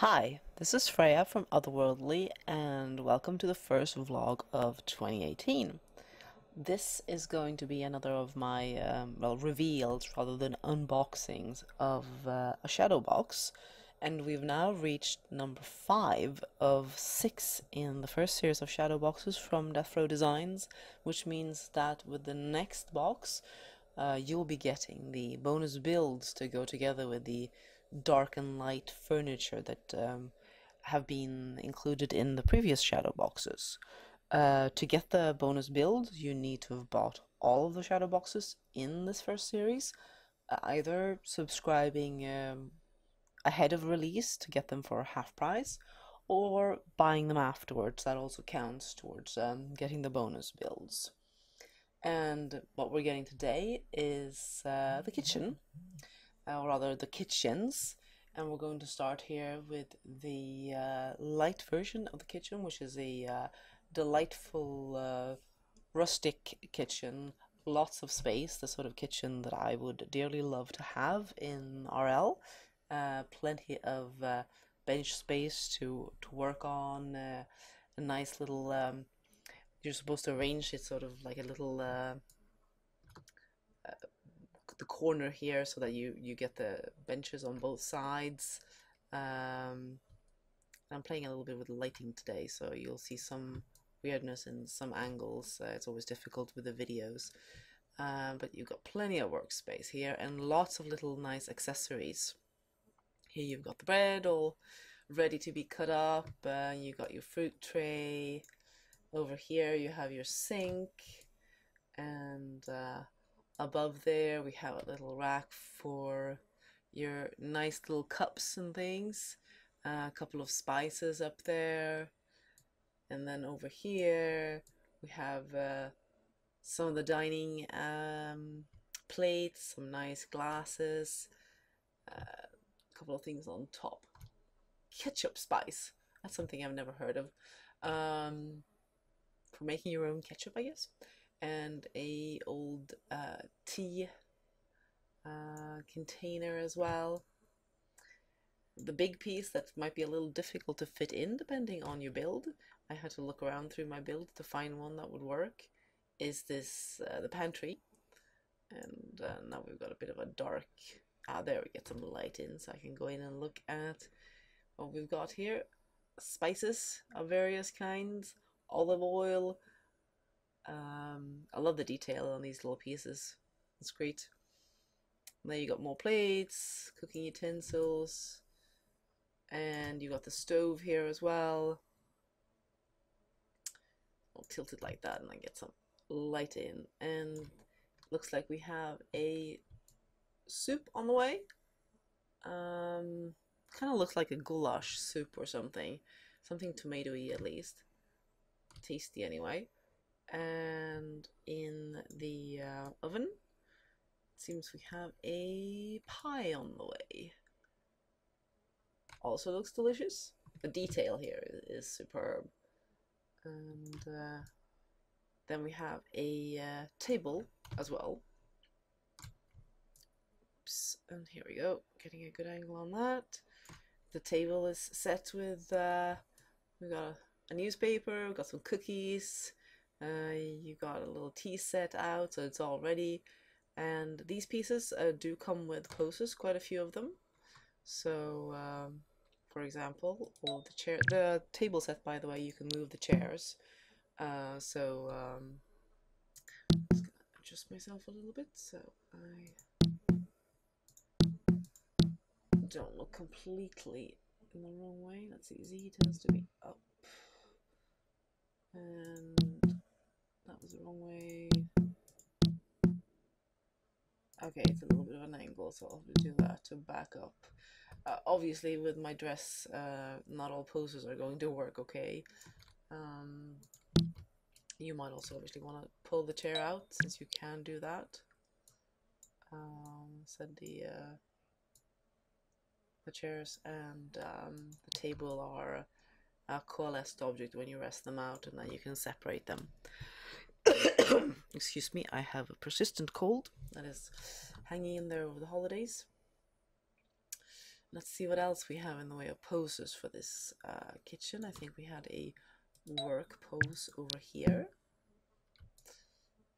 Hi, this is Freya from Otherworldly, and welcome to the first vlog of 2018. This is going to be another of my, reveals rather than unboxings of a shadow box, and we've now reached number 5 of 6 in the first series of shadow boxes from Death Row Designs, which means that with the next box, you'll be getting the bonus builds to go together with the dark and light furniture that have been included in the previous shadow boxes. To get the bonus build, you need to have bought all of the shadow boxes in this first series, either subscribing ahead of release to get them for half price, or buying them afterwards. That also counts towards getting the bonus builds. And what we're getting today is the kitchen, or rather the kitchens. And we're going to start here with the light version of the kitchen, which is a delightful rustic kitchen, lots of space, the sort of kitchen that I would dearly love to have in RL. Plenty of bench space to work on, a nice little you're supposed to arrange it sort of like a little the corner here so that you get the benches on both sides. I'm playing a little bit with lighting today, so you'll see some weirdness in some angles. It's always difficult with the videos, but you've got plenty of workspace here and lots of little nice accessories. Here you've got the bread all ready to be cut up. You got your fruit tray. Over here you have your sink, and above there we have a little rack for your nice little cups and things. A couple of spices up there, and then over here we have some of the dining plates, some nice glasses, a couple of things on top. Ketchup spice, that's something I've never heard of. For making your own ketchup, I guess. And a old tea container as well. The big piece that might be a little difficult to fit in depending on your build, I had to look around through my build to find one that would work, is this the pantry. And now we've got a bit of a dark, there we get some light in so I can go in and look at what we've got here. Spices of various kinds, olive oil. I love the detail on these little pieces. It's great. And then you got more plates, cooking utensils, and you got the stove here as well. I'll tilt it like that and then get some light in. And looks like we have a soup on the way. Kind of looks like a goulash soup or something tomatoey at least. Tasty anyway. And in the oven, it seems we have a pie on the way. Also looks delicious. The detail here is superb. And then we have a table as well. Oops, and here we go, getting a good angle on that. The table is set with, we've got a newspaper, we've got some cookies. You got a little tea set out, so it's all ready. And these pieces do come with posters, quite a few of them. So, for example, the table set, by the way, you can move the chairs. Just gonna adjust myself a little bit so I don't look completely in the wrong way. Let's see, Z tends to be up. And that was the wrong way. Okay, it's a little bit of an angle, so I'll have to do that to back up. Obviously, with my dress, not all poses are going to work okay. You might also obviously want to pull the chair out, since you can do that. Said the chairs and the table are a coalesced object when you rest them out, and then you can separate them. Excuse me, I have a persistent cold that is hanging in there over the holidays. let's see what else we have in the way of poses for this kitchen. I think we had a work pose over here.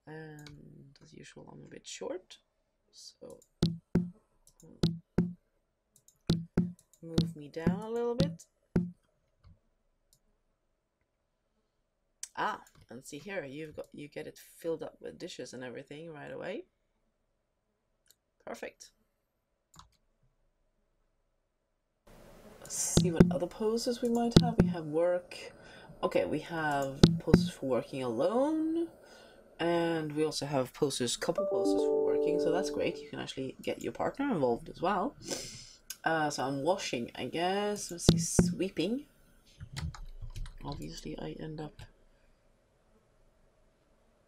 And as usual, I'm a bit short, so move me down a little bit. Ah, and see here, you get it filled up with dishes and everything right away. Perfect. Let's see what other poses we might have. We have work. Okay, we have poses for working alone. And we also have couple poses for working, so that's great. You can actually get your partner involved as well. So I'm washing, I guess. Let's see, sweeping. Obviously, I end up...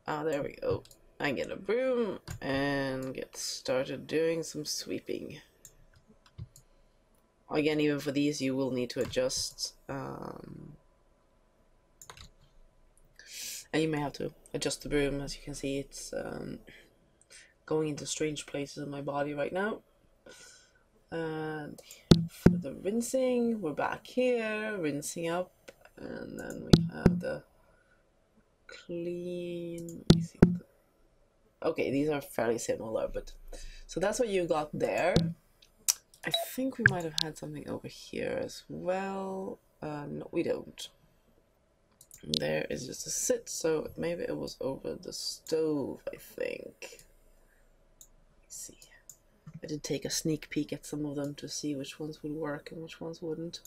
Ah, there we go. I get a broom and get started doing some sweeping. Again, even for these, you will need to adjust. And you may have to adjust the broom. As you can see, it's going into strange places in my body right now. And for the rinsing, we're back here, rinsing up. And then we have the clean. Let me see. Okay, these are fairly similar, but so that's what you got there. I think we might have had something over here as well. No, we don't. There is just a sit, so maybe it was over the stove, I think. Let's see. I did take a sneak peek at some of them to see which ones would work and which ones wouldn't.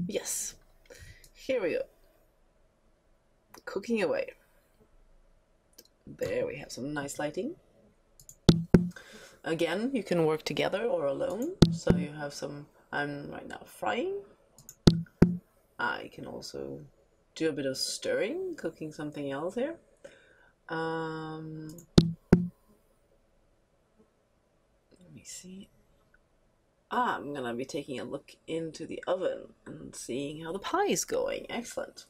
Yes. Here we go. Cooking away. There we have some nice lighting. Again, you can work together or alone. So you have some, I'm right now frying. I can also do a bit of stirring, cooking something else here. Let me see. I'm gonna be taking a look into the oven and seeing how the pie is going. Excellent.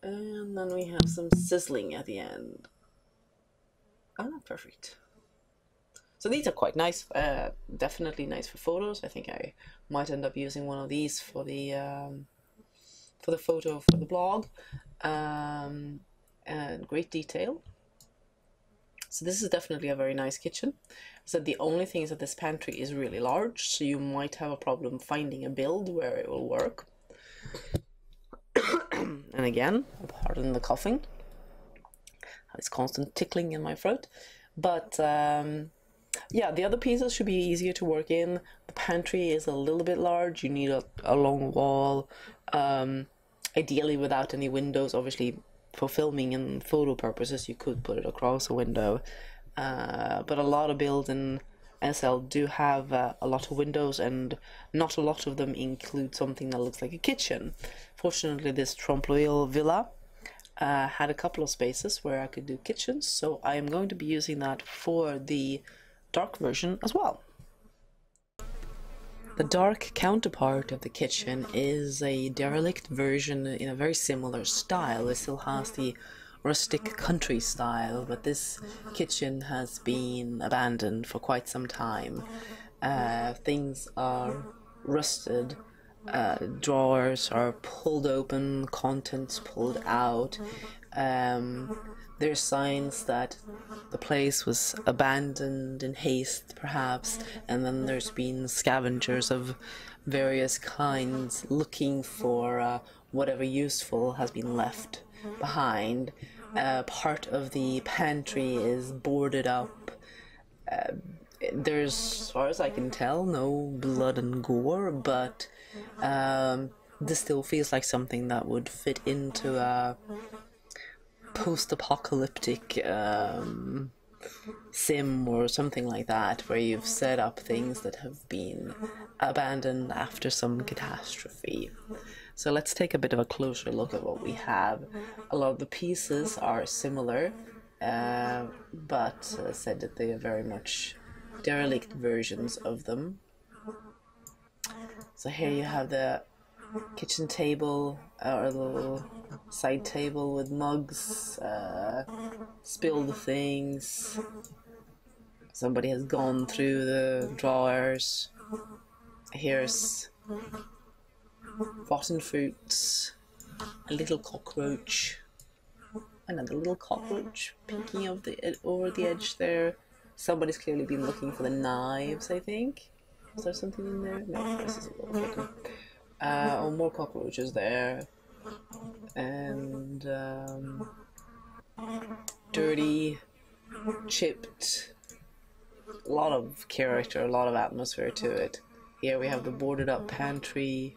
And then we have some sizzling at the end. Ah, perfect. So these are quite nice, definitely nice for photos. I think I might end up using one of these for the photo for the blog. And great detail. So this is definitely a very nice kitchen. So the only thing is that this pantry is really large, so you might have a problem finding a build where it will work. And again, pardon the coughing. It's constant tickling in my throat. But yeah, the other pieces should be easier to work in. The pantry is a little bit large. You need a long wall, ideally without any windows. Obviously, for filming and photo purposes, you could put it across a window. But a lot of builds in SL do have a lot of windows, and not a lot of them include something that looks like a kitchen. Fortunately, this Trompe-l'oeil villa had a couple of spaces where I could do kitchens, so I am going to be using that for the dark version as well. The dark counterpart of the kitchen is a derelict version in a very similar style. It still has the rustic country style, but this kitchen has been abandoned for quite some time. Things are rusted, drawers are pulled open, contents pulled out. There's signs that the place was abandoned in haste, perhaps, and then there's been scavengers of various kinds looking for whatever useful has been left behind. Part of the pantry is boarded up. There's, as far as I can tell, no blood and gore, but this still feels like something that would fit into a post-apocalyptic sim or something like that, where you've set up things that have been abandoned after some catastrophe. So let's take a bit of a closer look at what we have. A lot of the pieces are similar, but said that they are very much derelict versions of them. So here you have the kitchen table, or a little side table with mugs, spilled things, Somebody has gone through the drawers. Here's rotten fruits, a little cockroach, another little cockroach peeking over the edge there. Somebody's clearly been looking for the knives, I think. Is there something in there? No, this is a little flicker. Oh, more cockroaches there. And dirty, chipped, a lot of character, a lot of atmosphere to it. Here we have the boarded up pantry,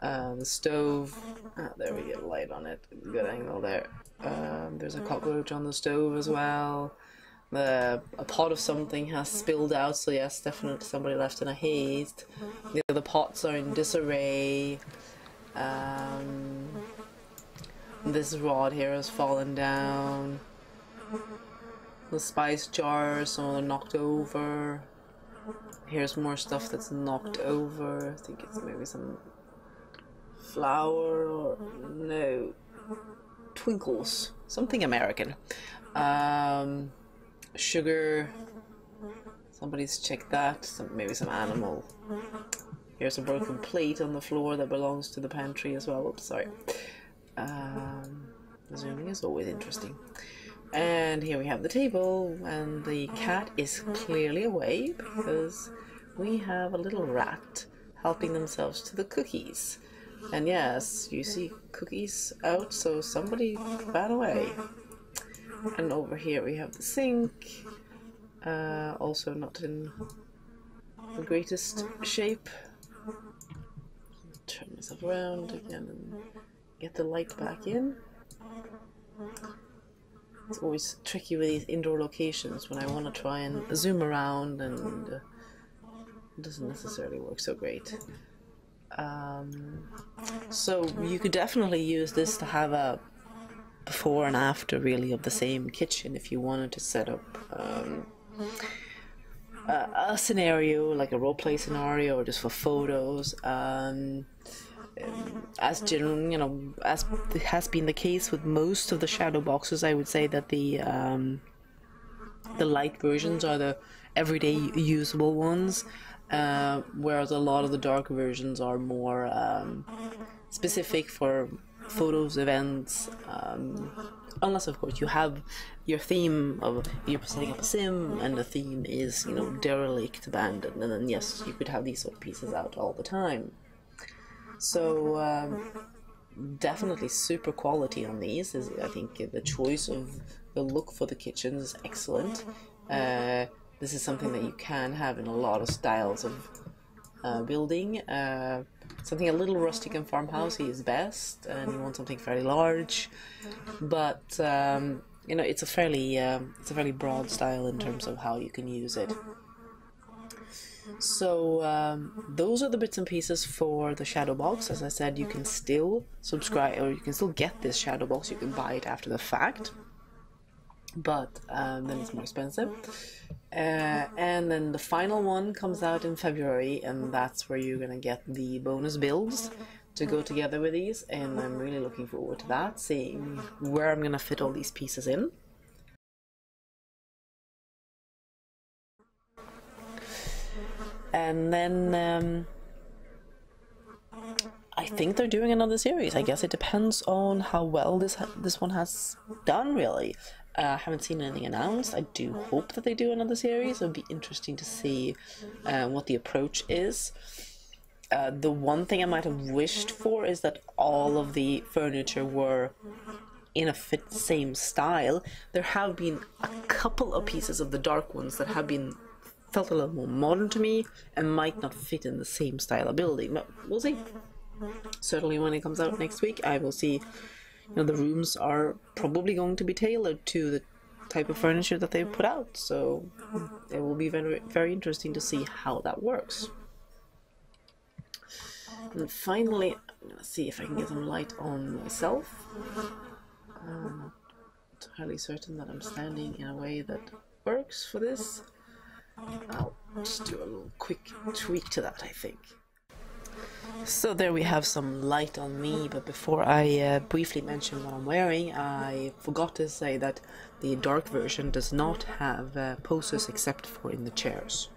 the stove. There we get light on it. Good angle there. There's a cockroach on the stove as well. A pot of something has spilled out, so yes, definitely somebody left in a haste. The other pots are in disarray. This rod here has fallen down. The spice jars, some of them knocked over. Here's more stuff that's knocked over. I think it's maybe some flour or no, twinkles, something American. Sugar. Somebody's checked that. Maybe some animal. Here's a broken plate on the floor that belongs to the pantry as well. Oops, sorry. Zooming is always interesting. And here we have the table, and the cat is clearly away because we have a little rat helping themselves to the cookies. And yes, you see cookies out, so somebody ran away. And over here we have the sink, also not in the greatest shape. Turn myself around again and get the light back in. It's always tricky with these indoor locations when I want to try and zoom around, and it doesn't necessarily work so great. So you could definitely use this to have a before and after really of the same kitchen if you wanted to set up a scenario, like a roleplay scenario, or just for photos. As general, as has been the case with most of the shadow boxes, I would say that the light versions are the everyday usable ones, whereas a lot of the dark versions are more specific for photos, events, unless of course you have your theme of you're setting up a sim and the theme is derelict, abandoned, and then yes, you could have these sort of pieces out all the time. So definitely super quality on these. I think the choice of the look for the kitchens is excellent. This is something that you can have in a lot of styles of building. Something a little rustic and farmhousey is best, and you want something fairly large. But it's a fairly broad style in terms of how you can use it. So those are the bits and pieces for the shadow box. As I said, you can still subscribe, or you can still get this shadow box. You can buy it after the fact, but then it's more expensive. And then the final one comes out in February, and that's where you're gonna get the bonus builds to go together with these, and I'm really looking forward to that, seeing where I'm gonna fit all these pieces in. And then I think they're doing another series. I guess it depends on how well this one has done, really. I haven't seen anything announced. I do hope that they do another series. It would be interesting to see what the approach is. The one thing I might have wished for is that all of the furniture were in a same style. There have been a couple of pieces of the dark ones that have felt a little more modern to me and might not fit in the same style of building, but we'll see. Certainly when it comes out next week, I will see. The rooms are probably going to be tailored to the type of furniture that they put out, so it will be very, very interesting to see how that works. And finally, I'm gonna see if I can get some light on myself. I'm not entirely certain that I'm standing in a way that works for this. I'll just do a little quick tweak to that, I think. So there we have some light on me, but before I briefly mention what I'm wearing, I forgot to say that the dark version does not have poses except for in the chairs.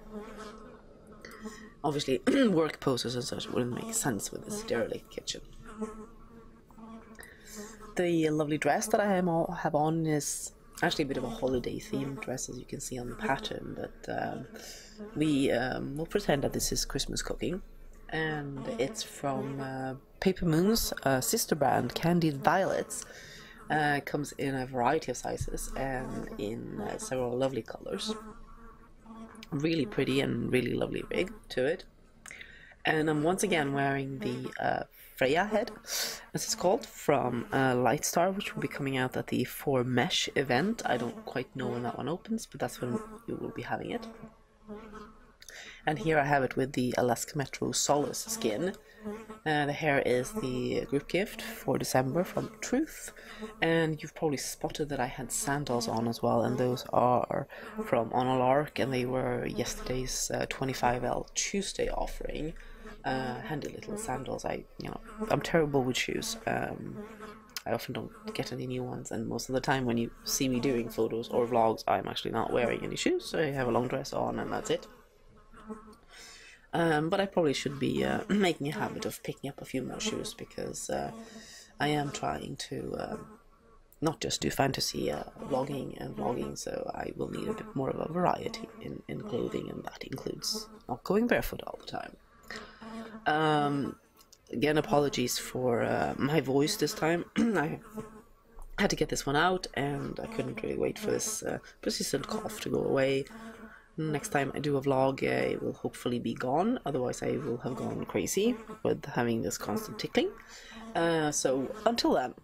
Obviously, work poses and such wouldn't make sense with this derelict kitchen. The lovely dress that I have on is actually a bit of a holiday themed dress, as you can see on the pattern, but we will pretend that this is Christmas cooking. And it's from Paper Moon's sister brand, Candied Violets. Comes in a variety of sizes and in several lovely colors. Really pretty and really lovely rig to it. And I'm once again wearing the Freya head, as it's called, from Lightstar, which will be coming out at the 4 Mesh event. I don't quite know when that one opens, but that's when you will be having it. And here I have it with the Alaska Metro Solace skin. The hair is the group gift for December from Truth. And you've probably spotted that I had sandals on as well, and those are from Onolark, and they were yesterday's 25L Tuesday offering. Handy little sandals. I'm terrible with shoes. I often don't get any new ones, and most of the time when you see me doing photos or vlogs, I'm actually not wearing any shoes, so I have a long dress on and that's it. But I probably should be making a habit of picking up a few more shoes, because I am trying to not just do fantasy vlogging and vlogging, so I will need a bit more of a variety in clothing, and that includes not going barefoot all the time. Again, apologies for my voice this time. I had to get this one out, and I couldn't really wait for this persistent cough to go away. Next time I do a vlog, it will hopefully be gone, otherwise I will have gone crazy with having this constant tickling. So until then,